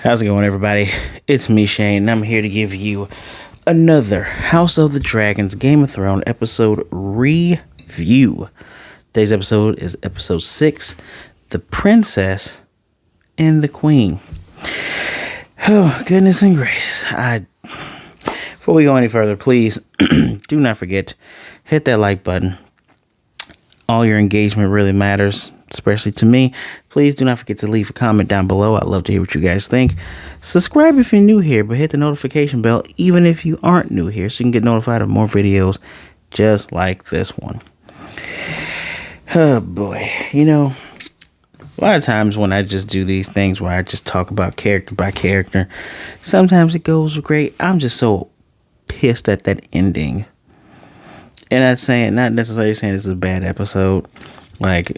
How's it going, everybody? It's me, Shane, and I'm here to give you another House of the Dragons Game of Thrones episode review. Today's episode is episode 6, The Princess and the Queen. Oh, goodness and gracious. Before we go any further, please do not forget, hit that like button. All your engagement really matters, especially to me. Please do not forget to leave a comment down below. I'd love to hear what you guys think. Subscribe if you're new here, but hit the notification bell even if you aren't new here so you can get notified of more videos just like this one. Oh boy, a lot of times when I just do these things where I just talk about character by character, sometimes it goes great. I'm just so pissed at that ending. And not necessarily saying this is a bad episode. Like,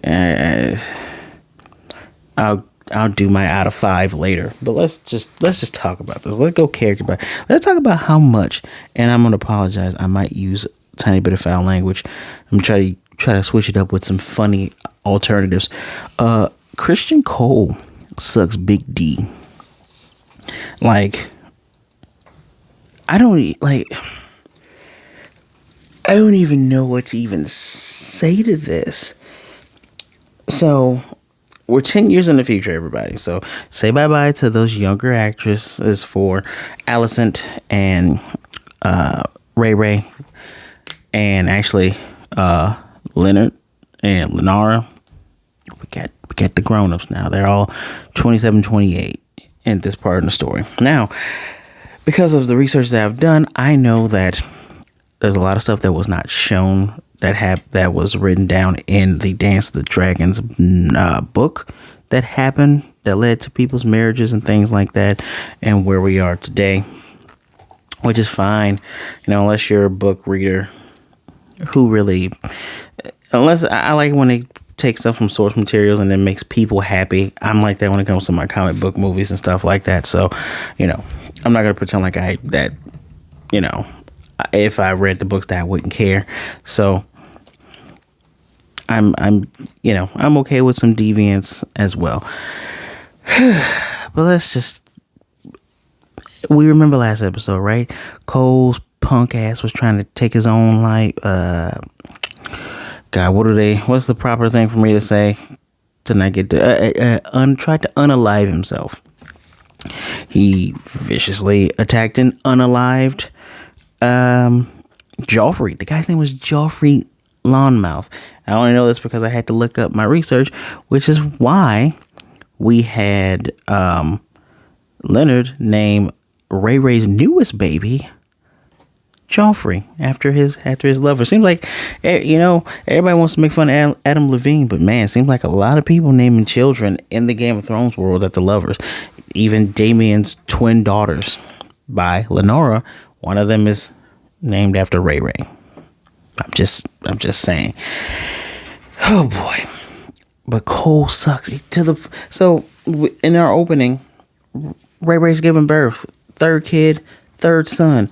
I'll do my out of 5 later. But let's just talk about this. Let's go character by. Let's talk about how much. And I'm gonna apologize. I might use a tiny bit of foul language. I'm try to switch it up with some funny alternatives. Christian Cole sucks big D. Like, I don't even know what to even say to this. So, we're 10 years in the future, everybody. So, say bye-bye to those younger actresses for Alicent and Ray, and actually Leonard and Rhaenyra. We got the grown-ups now. They're all 27, 28 in this part of the story. Now, because of the research that I've done, I know that there's a lot of stuff that was not shown that was written down in the Dance of the Dragons book that happened, that led to people's marriages and things like that, and where we are today, which is fine, unless you're a book reader unless I like when they take stuff from source materials and then makes people happy. I'm like that when it comes to my comic book movies and stuff like that. So, I'm not gonna pretend like if I read the books that I wouldn't care. So I'm okay with some deviance as well. But we remember last episode, right? Cole's punk ass was trying to take his own life. God, what's the proper thing for me to say to not get tried to unalive himself. He viciously attacked and unalived Joffrey. The guy's name was Joffrey Lonmouth. I only know this because I had to look up my research, which is why we had Leonard name Ray's newest baby Joffrey after his lover. Seems like everybody wants to make fun of Adam Levine, but man, it seems like a lot of people naming children in the Game of Thrones world after lovers. Even Damien's twin daughters by Rhaenyra, one of them is named after Ray. I'm just saying. Oh boy. But Cole sucks. So in our opening, Ray's giving birth. Third kid, third son.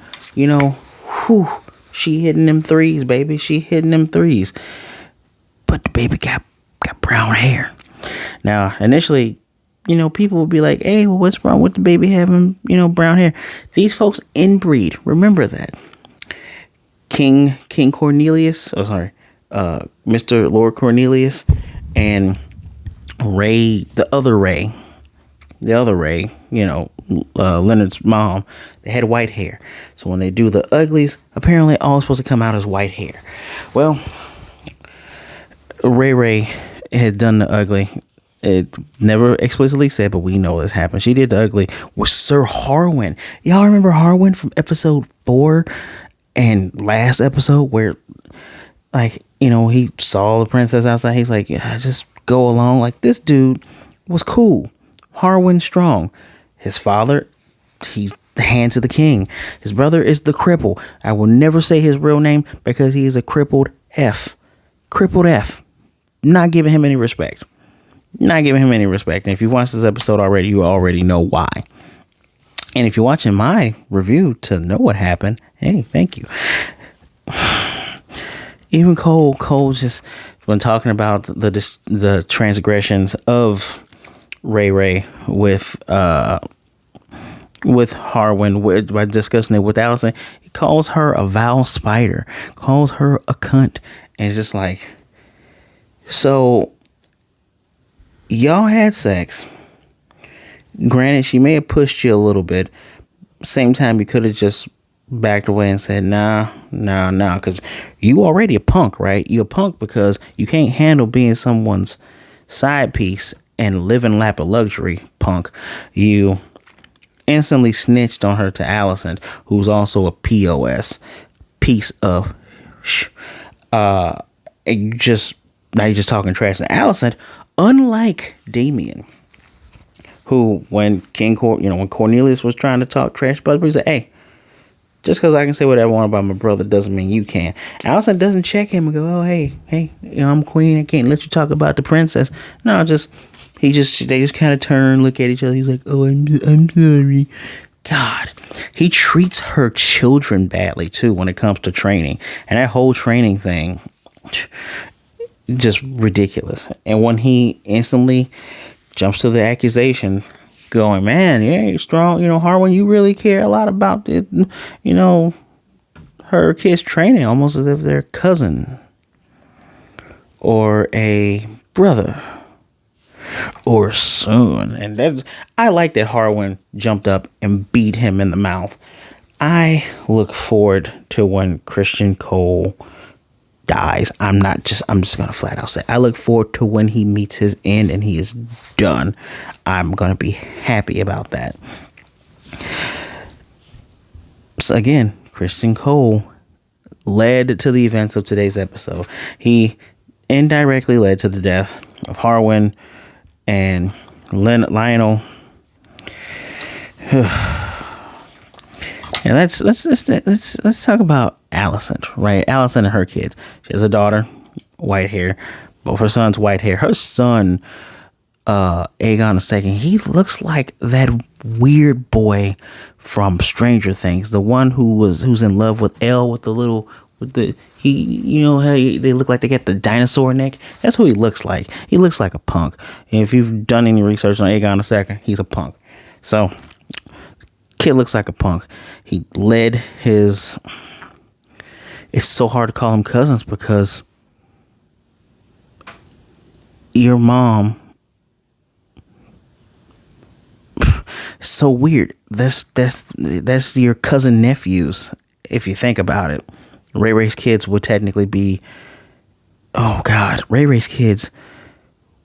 She hitting them threes, baby. She hitting them threes. But the baby got brown hair. Now, initially, people would be like, hey, well, what's wrong with the baby having, brown hair? These folks inbreed. Remember that. King Cornelius, Mr. Lord Cornelius, and Ray, the other Ray, Leonard's mom, they had white hair. So when they do the uglies, apparently all supposed to come out as white hair. Well, Ray had done the ugly. It never explicitly said, but we know this happened. She did the ugly with Sir Harwin. Y'all remember Harwin from episode 4 and last episode where, he saw the princess outside. He's like, yeah, just go along. Like, this dude was cool. Harwin strong. His father, he's the hands of the king. His brother is the cripple. I will never say his real name because he is a crippled F. Crippled F. Not giving him any respect. And if you watched this episode already, you already know why. And if you're watching my review to know what happened, hey, thank you. Even Cole just, when talking about the transgressions of Ray with with Harwin by discussing it with Alicent. He calls her a vile spider, calls her a cunt, and it's just like, so y'all had sex. Granted, she may have pushed you a little bit. Same time, you could have just backed away and said, nah, because you already a punk, right? You're a punk because you can't handle being someone's side piece and live in lap of luxury, punk. You instantly snitched on her to Alicent, who's also a POS, piece of and now you're just talking trash to Alicent, unlike Damien, who when when Cornelius was trying to talk trash about him, he said, hey, just because I can say whatever I want about my brother doesn't mean you can. Alicent doesn't check him and go, oh, hey, I'm queen. I can't let you talk about the princess. No, they just kind of turn, look at each other. He's like, oh, I'm sorry. God, he treats her children badly, too, when it comes to training. And that whole training thing, just ridiculous. And when he instantly jumps to the accusation, going, man, yeah, you're strong. Harwin, you really care a lot about it. Her kids training almost as if they're cousin or a brother or son. And I like that Harwin jumped up and beat him in the mouth. I look forward to when Christian Cole dies. I'm just gonna flat out say I look forward to when he meets his end and he is done. I'm gonna be happy about that. So again, Christian Cole led to the events of today's episode. He indirectly led to the death of Harwin and Lionel. And let's talk about Alicent, right? Alicent and her kids. She has a daughter, white hair. Both her sons, white hair. Her son, Aegon II, he looks like that weird boy from Stranger Things, the one who's in love with Elle with they look like they get the dinosaur neck. That's who he looks like. He looks like a punk. And if you've done any research on Aegon II, he's a punk. So kid looks like a punk. He led his. It's so hard to call them cousins because your mom. It's so weird. That's your cousin nephews. If you think about it, Ray's kids would technically be. Oh God, Ray's kids.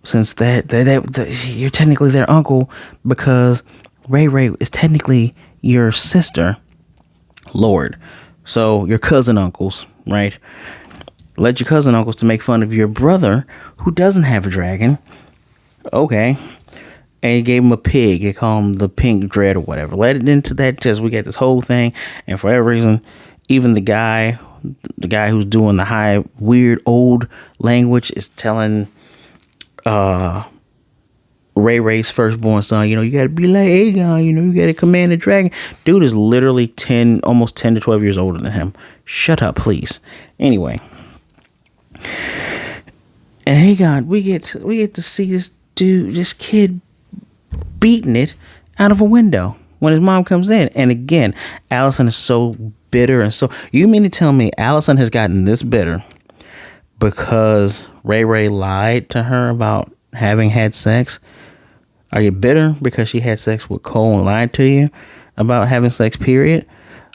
Since you're technically their uncle because Ray is technically your sister, Lord. So your cousin uncles, right? Let your cousin uncles to make fun of your brother who doesn't have a dragon. Okay. And he gave him a pig. He called him the Pink Dread or whatever. Let it into that. Just we get this whole thing. And for whatever reason, even the guy who's doing the high, weird, old language is telling Ray's firstborn son, you got to be like Aegon, you got to command the dragon. Dude is literally almost 10 to 12 years older than him. Shut up, please. Anyway. And Aegon, we get to see this kid beating it out of a window when his mom comes in. And again, Alicent is so bitter. And so you mean to tell me Alicent has gotten this bitter because Ray lied to her about having had sex? Are you bitter because she had sex with Cole and lied to you about having sex, period?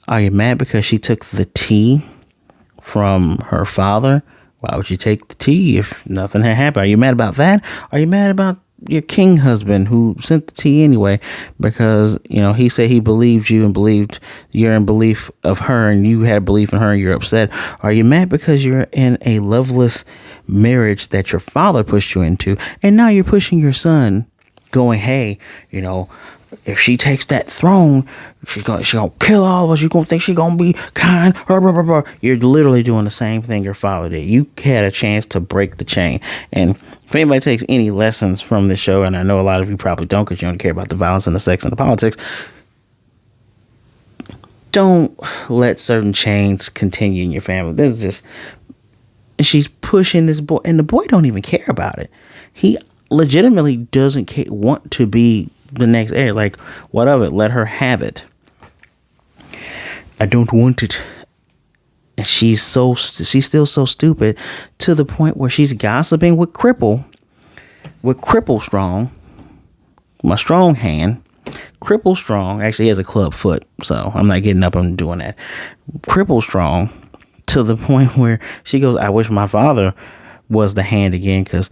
Are you mad because she took the tea from her father? Why would you take the tea if nothing had happened? Are you mad about that? Are you mad about your king husband who sent the tea anyway because, he said he believed you and believed you're in belief of her and you had belief in her and you're upset? Are you mad because you're in a loveless marriage that your father pushed you into and now you're pushing your son going, hey, if she takes that throne, she's gonna kill all of us. You're gonna think she's gonna be kind. You're literally doing the same thing your father did. You had a chance to break the chain. And if anybody takes any lessons from this show, and I know a lot of you probably don't because you don't care about the violence and the sex and the politics, don't let certain chains continue in your family. This is just, she's pushing this boy, and the boy don't even care about it. He legitimately doesn't want to be the next heir. Like, what of it? Let her have it. I don't want it. And she's still so stupid to the point where she's gossiping with Cripple Strong, my strong hand. Cripple Strong actually he has a club foot, so I'm not getting up and doing that. Cripple Strong to the point where she goes, I wish my father was the hand again, because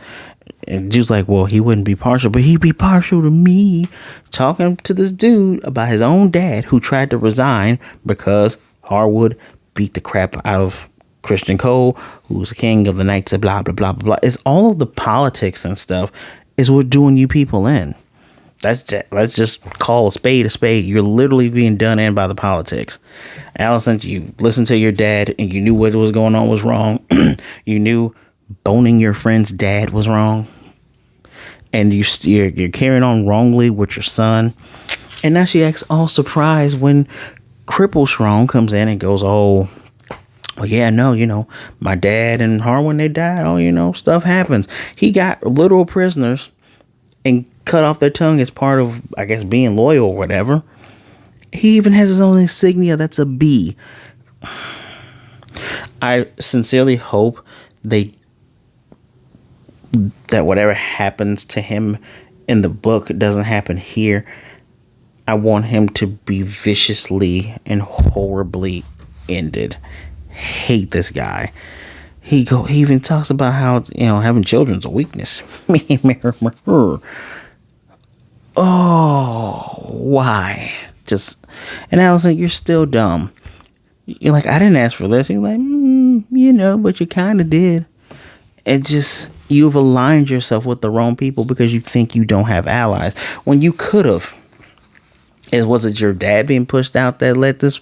just like, well, he wouldn't be partial, but he'd be partial to me. Talking to this dude about his own dad who tried to resign because Harwood beat the crap out of Christian Cole, who's the king of the Knights of blah, blah, blah, blah, blah. It's all of the politics and stuff is what doing you people in. Let's just call a spade a spade. You're literally being done in by the politics. Alicent, you listened to your dad and you knew what was going on was wrong. You knew boning your friend's dad was wrong. And you're carrying on wrongly with your son. And now she acts all surprised when Cripple Strong comes in and goes, oh, well, yeah, no, my dad and Harwin, they died. Oh, stuff happens. He got literal prisoners and cut off their tongue as part of, I guess, being loyal or whatever. He even has his own insignia that's a bee. I sincerely hope that whatever happens to him in the book doesn't happen here. I want him to be viciously and horribly ended. Hate this guy. He even talks about how having children's a weakness. Oh, why? And Alicent, you're still dumb. You're like, I didn't ask for this. He's like, but you kind of did. You've aligned yourself with the wrong people because you think you don't have allies when you could have. Was it your dad being pushed out that led this?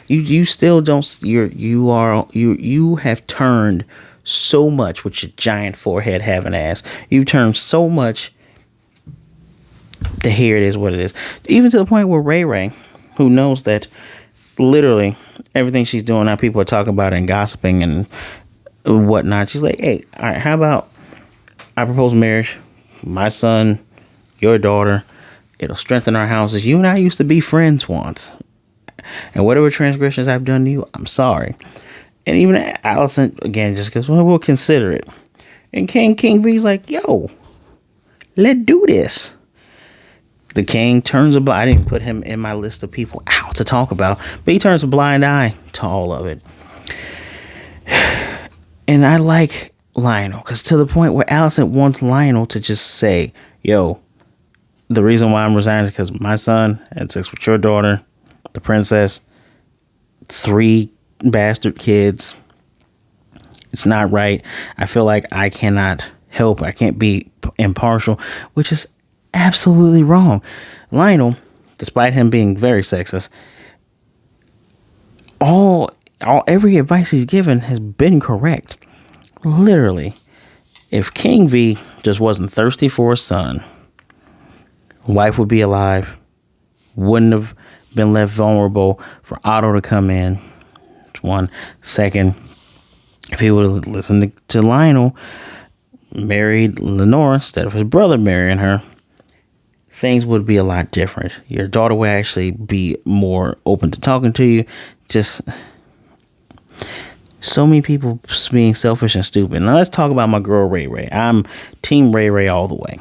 You still don't. You have turned so much with your giant forehead having ass. You turned so much. To here it is what it is. Even to the point where Ray, who knows that literally everything she's doing now, people are talking about it and gossiping and whatnot. She's like, hey, all right, how about I propose marriage, my son, your daughter. It'll strengthen our houses. You and I used to be friends once. And whatever transgressions I've done to you, I'm sorry. And even Alicent, again, just goes, well, we'll consider it. And King V's like, yo, let's do this. The king turns a blind. I didn't put him in my list of people out to talk about, but he turns a blind eye to all of it. And I like Lionel, because to the point where Alicent wants Lionel to just say, yo, the reason why I'm resigning is because my son had sex with your daughter, the princess, 3 bastard kids. It's not right. I feel like I cannot help. I can't be impartial, which is absolutely wrong. Lionel, despite him being very sexist, every advice he's given has been correct. Literally, if King V just wasn't thirsty for a son, wife would be alive, wouldn't have been left vulnerable for Otto to come in. One second, if he would have listened to Lionel, married Lenore instead of his brother marrying her, things would be a lot different. Your daughter would actually be more open to talking to you. Just so many people being selfish and stupid. Now let's talk about my girl Ray. I'm team Ray all the way.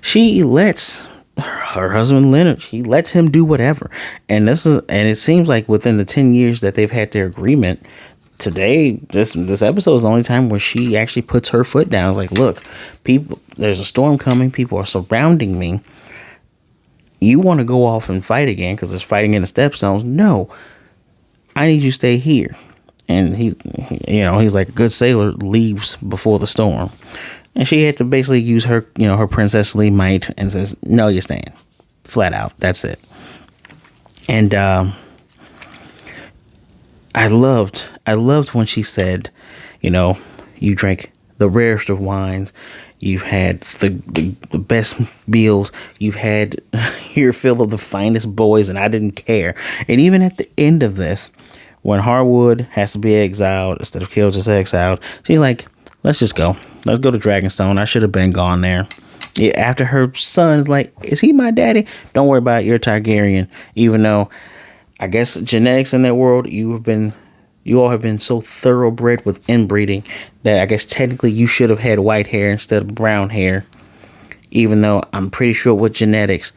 She lets her husband Leonard, he lets him do whatever. And it seems like within the 10 years that they've had their agreement, today, this episode is the only time where she actually puts her foot down. It's like, look, people, there's a storm coming. People are surrounding me. You want to go off and fight again because there's fighting in the Stepstones? No, I need you to stay here. And he's like a good sailor, leaves before the storm. And she had to basically use her, her princessly might and says, no, you stand. Flat out. That's it. And I loved when she said, you drank the rarest of wines. You've had the best meals. You've had your fill of the finest boys, and I didn't care. And even at the end of this, when Harwood has to be exiled instead of killed, just exiled, she's like, let's just go. Let's go to Dragonstone. I should have been gone there. Yeah, after her son's like, is he my daddy? Don't worry about it. You're a Targaryen. Even though, I guess genetics in that world, you all have been so thoroughbred with inbreeding that I guess technically you should have had white hair instead of brown hair. Even though I'm pretty sure with genetics,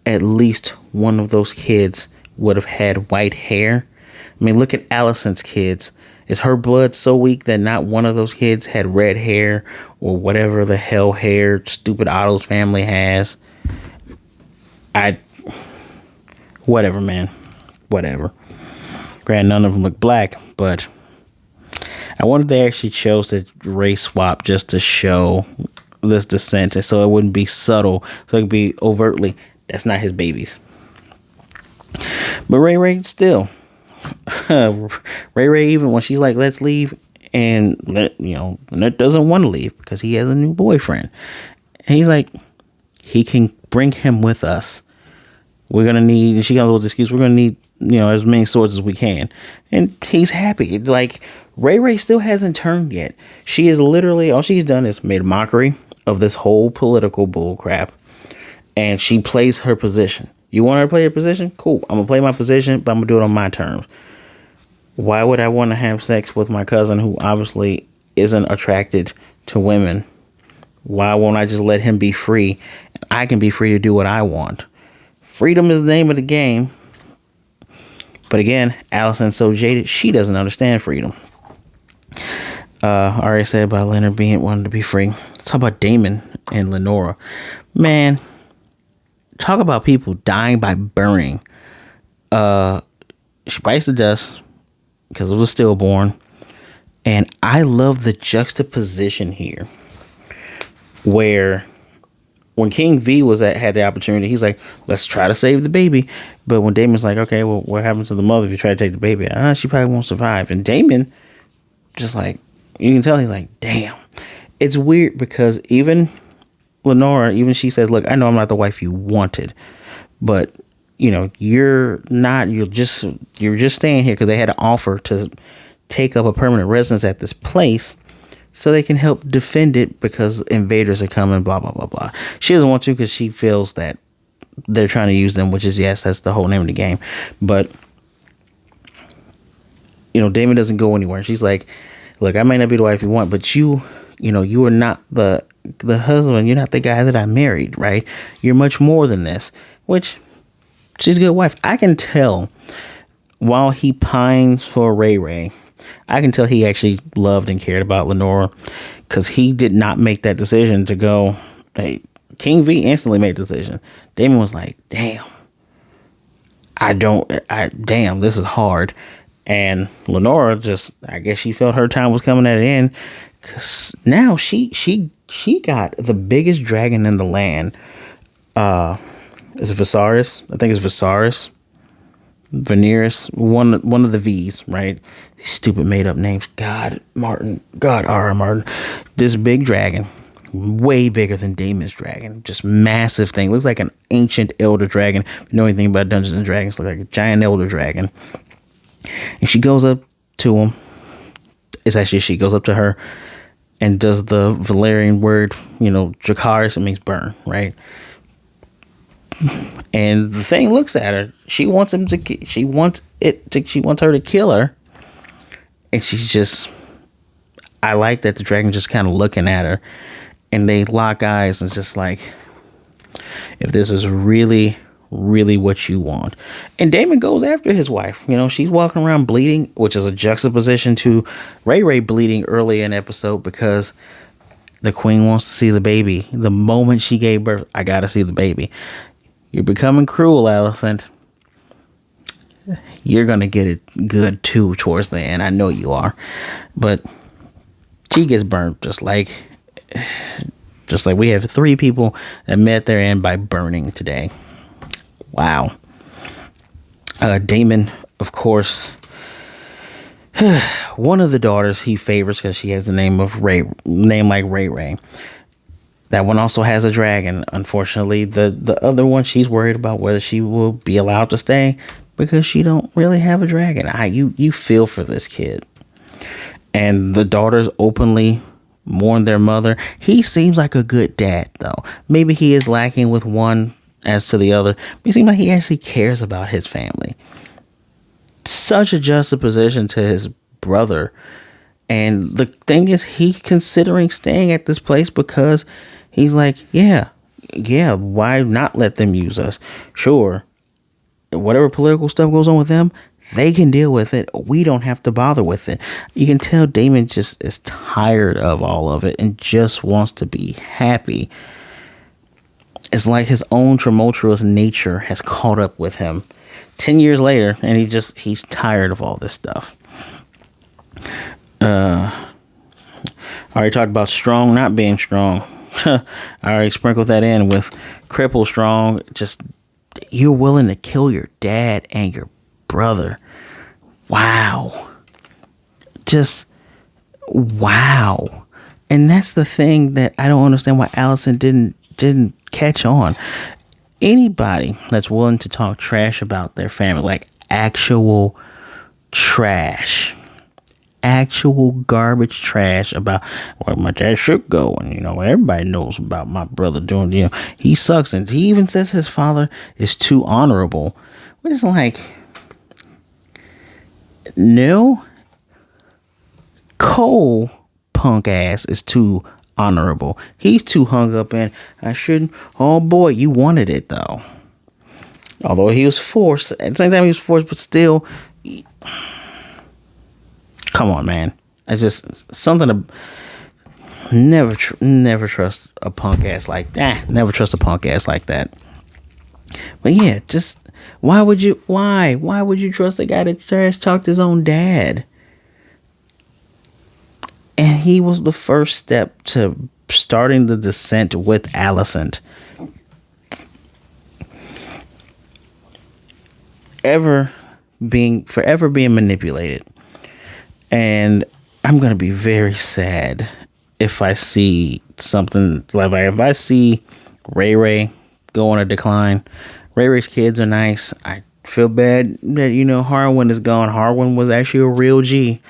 at least one of those kids would have had white hair. I mean, look at Alicent's kids. Is her blood so weak that not one of those kids had red hair or whatever the hell hair stupid Otto's family has? I, whatever, man. Whatever. Granted, none of them look black, but I wonder if they actually chose to race swap just to show this descent, and so it wouldn't be subtle, so it could be overtly, that's not his babies. But Ray still, Ray even when she's like, let's leave, and Ned doesn't want to leave because he has a new boyfriend, and he's like, he can bring him with us. We're gonna need, and she comes with the excuse, we're gonna need as many swords as we can, and he's happy. Like Ray still hasn't turned yet. She is literally, all she's done is made a mockery of this whole political bull crap, and she plays her position. You want her to play your position? Cool. I'm gonna play my position, but I'm gonna do it on my terms. Why would I want to have sex with my cousin who obviously isn't attracted to women? Why won't I just let him be free? I can be free to do what I want. Freedom is the name of the game. But again, Alicent's so jaded, she doesn't understand freedom. I already said about Leonard being wanted to be free. Let's talk about Daemon and Rhaenyra. Man, talk about people dying by burning. She bites the dust because it was a stillborn. And I love the juxtaposition here where when King V had the opportunity, he's like, let's try to save the baby. But when Daemon's like, okay, well, what happens to the mother if you try to take the baby? She probably won't survive. And Daemon, just like, you can tell he's like, damn. It's weird because even Rhaenyra, even she says, look, I know I'm not the wife you wanted, but you're just staying here because they had an offer to take up a permanent residence at this place so they can help defend it because invaders are coming, blah, blah, blah, blah. She doesn't want to because she feels that they're trying to use them, which is, yes, that's the whole name of the game. But, Daemon doesn't go anywhere. She's like, look, I may not be the wife you want, but you are not the husband. You're not the guy that I married, right? You're much more than this, which she's a good wife. I can tell while he pines for Ray, I can tell he actually loved and cared about Rhaenyra because he did not make that decision to go. Hey, King V instantly made the decision. Daemon was like, damn, damn, this is hard. And Rhaenyra just, I guess she felt her time was coming at an end because now she got the biggest dragon in the land. Is it Viserys? I think it's Viserys. Rhaenyra, one of the V's, right? These stupid made up names. God, R.R. Martin. This big dragon, way bigger than Daemon's dragon, just massive thing. Looks like an ancient elder dragon. If you know anything about Dungeons and Dragons, looks like a giant elder dragon. And she goes up to him. It's actually she goes up to her and does the Valyrian word, Dracarys. It means burn, right? And the thing looks at her. She wants her to kill her. And she's just, I like that the dragon just kind of looking at her and they lock eyes and it's just like, if this is really, really what you want. And Daemon goes after his wife. She's walking around bleeding, which is a juxtaposition to Ray bleeding early in the episode because the queen wants to see the baby. The moment she gave birth, I got to see the baby. You're becoming cruel, Alicent. You're going to get it good, too, towards the end. I know you are. But she gets burnt just like we have 3 people that met their end by burning today. Wow. Daemon, of course, one of the daughters he favors because she has the name like Ray. That one also has a dragon. Unfortunately, the other one, she's worried about whether she will be allowed to stay because she don't really have a dragon. You feel for this kid. And the daughters openly mourn their mother. He seems like a good dad, though. Maybe he is lacking with one as to the other, but he seems like he actually cares about his family. Such a juxtaposition to his brother. And the thing is, he's considering staying at this place because he's like, yeah, why not let them use us? Sure, whatever political stuff goes on with them, they can deal with it. We don't have to bother with it. You can tell Damon just is tired of all of it and just wants to be happy. It's like his own tumultuous nature has caught up with him 10 years later, and he's tired of all this stuff. I already talked about strong not being strong. I already sprinkled that in with cripple strong. Just, you're willing to kill your dad and your brother. Wow. Just wow. And that's the thing that I don't understand why Alicent didn't catch on. Anybody that's willing to talk trash about their family, like actual trash, actual garbage trash about, well, my dad should go, and everybody knows about my brother doing, he sucks, and he even says his father is too honorable, which is like, no, Cole punk ass is too honorable. He's too hung up in, I shouldn't. Oh boy, you wanted it though. Although he was forced, at the same time he was forced, but still, come on, man. It's just something to never trust a punk ass like that. Never trust a punk ass like that. But yeah, just why would you trust a guy that trash talked his own dad? And he was the first step to starting the descent with Alicent. Forever being manipulated. And I'm going to be very sad if I see something like, if I see Ray go on a decline. Ray's kids are nice. I feel bad that, Harwin is gone. Harwin was actually a real G.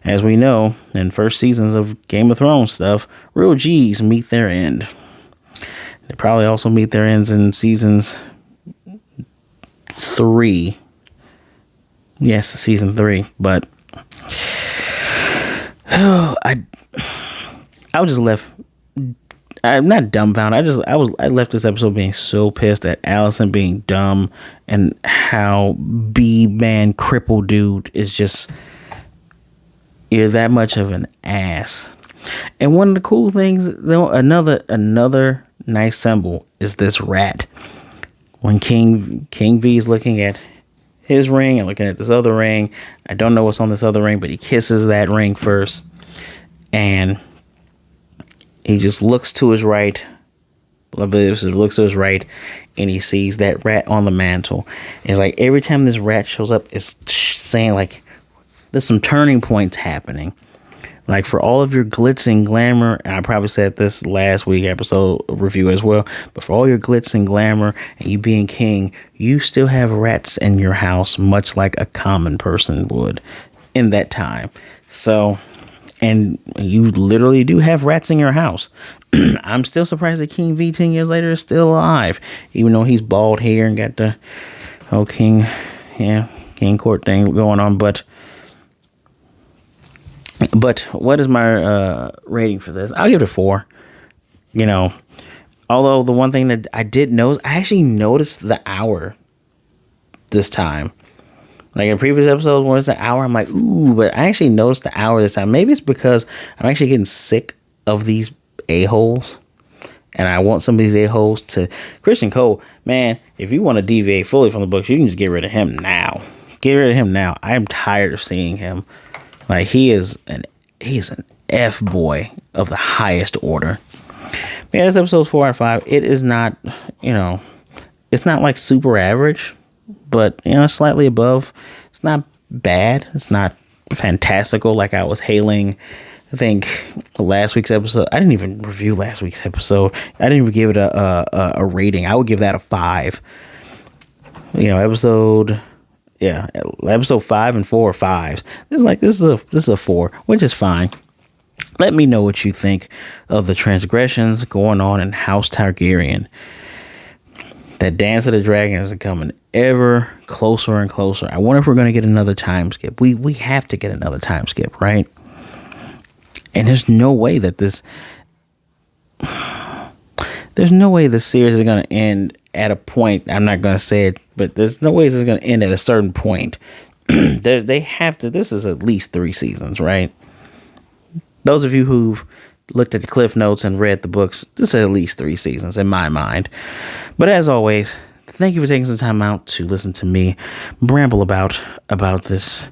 As we know, in first seasons of Game of Thrones stuff, real G's meet their end. They probably also meet their ends in seasons 3. Yes, season 3. But I was just left. I'm not dumbfounded. I left this episode being so pissed at Alicent being dumb and how B-man cripple dude is just, you're that much of an ass. And one of the cool things, though, another nice symbol is this rat. When King V is looking at his ring and looking at this other ring, I don't know what's on this other ring, but he kisses that ring first, and he just looks to his right. Looks to his right, and he sees that rat on the mantle. It's like every time this rat shows up, it's saying like, there's some turning points happening. Like, for all of your glitz and glamour, and I probably said this last week episode review as well, but for all your glitz and glamour and you being king, you still have rats in your house, much like a common person would in that time. So, and you literally do have rats in your house. I'm still surprised that King V 10 years later is still alive, even though he's bald hair and got the whole king court thing going on. But what is my rating for this? I'll give it a 4. Although the one thing that I did notice, I actually noticed the hour this time. Like in previous episodes, when it's the hour, I'm like, ooh, but I actually noticed the hour this time. Maybe it's because I'm actually getting sick of these a-holes. And I want some of these a-holes to... Christian Cole, man, if you want to deviate fully from the books, you can just get rid of him now. Get rid of him now. I am tired of seeing him. Like, he's an F-boy of the highest order. Yeah, this episode's 4 out of 5. It is not, it's not like super average, but, slightly above. It's not bad. It's not fantastical like I was hailing. I think last week's episode, I didn't even review last week's episode. I didn't even give it a rating. I would give that a 5. Episode 5 and 4 are 5s. This is a 4, which is fine. Let me know what you think of the transgressions going on in House Targaryen. That Dance of the Dragons is coming ever closer and closer. I wonder if we're going to get another time skip. We have to get another time skip, right? And there's no way that this series is going to end at a point. I'm not going to say it, but there's no way this is going to end at a certain point. They have to. This is at least 3 seasons, right? Those of you who've looked at the cliff notes and read the books, this is at least 3 seasons in my mind. But as always, thank you for taking some time out to listen to me ramble about this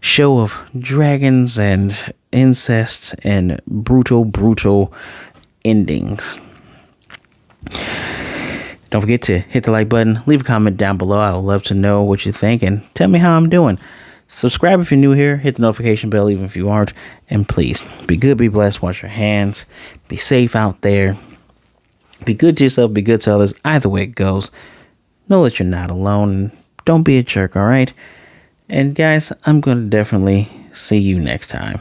show of dragons and incest and brutal endings. Don't forget to hit the like button, leave a comment down below. I would love to know what you think and tell me how I'm doing. Subscribe if you're new here. Hit the notification bell even if you aren't. And please, be good, be blessed, wash your hands. Be safe out there. Be good to yourself, be good to others. Either way it goes, know that you're not alone. Don't be a jerk, all right? And guys, I'm going to definitely see you next time.